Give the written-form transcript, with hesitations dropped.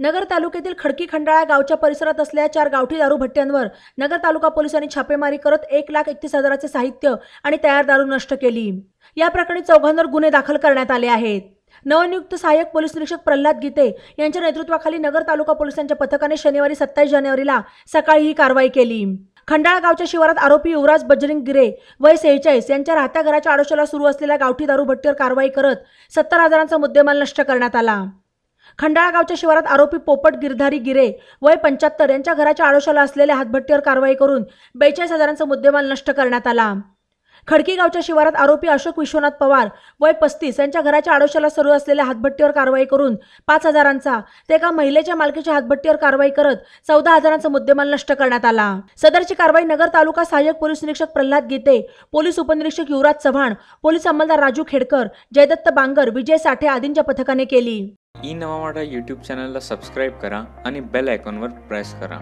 नगर तालुक्यातील खडकी खंडाळा गावच्या परिसरात असलेल्या 4 गावठी दारू भट्ट्यांवर नगर तालुका पोलिसांनी छापेमारी करत 1,31,000चे साहित्य आणि तयार दारू नष्ट केली। या प्रकरणी चौघांवर गुन्हे दाखल करण्यात आले आहेत। नवनियुक्त सहाय्यक पोलीस निरीक्षक प्रल्हाद गीते यांच्या नेतृत्वाखाली नगर तालुका पोलिसांच्या पथकाने शनिवारी 27 जानेवारीला सकाळी ही कारवाई केली। खंडाळा गावच्या शिवारात आरोपी युवराज बजरंग गिरे वय 46 यांच्या राहत्या घराच्या आडोशाला सुरू असलेल्या गावठी दारू भट्टीवर कारवाई करत 70,000चा मुद्देमाल नष्ट करण्यात आला। खंडाळा गावच्या शिवारात आरोपी पोपट गिरधारी गिरे वय 75 यांच्या घराच्या आडोशाला असलेल्या हातभट्टीवर कारवाई करून 42,000चा मुद्देमाल नष्ट करण्यात आला। खडकी गावच्या शिवारात आरोपी अशोक विश्वनाथ पवार वय 35 यांच्या घराच्या आडोशाला सुरू असलेल्या हातभट्टीवर कारवाई करून 5,000चा ते एका महिलेच्या मालकीच्या हातभट्टीवर कारवाई करत 14,000चा मुद्देमाल नष्ट करण्यात आला। सदरची कारवाई नगर तालुका सहाय्यक पोलीस निरीक्षक प्रल्हाद गीते, पोलीस उपनिरीक्षक युवराज चव्हाण, पोलीस अंमलदार राजू खेडकर, जयदत्त बांगर, विजय साठे आदींच्या पथकाने केली। ई नवा मराठा यूट्यूब चॅनलला सबस्क्राईब करा आणि बेल आयकॉनवर प्रेस करा।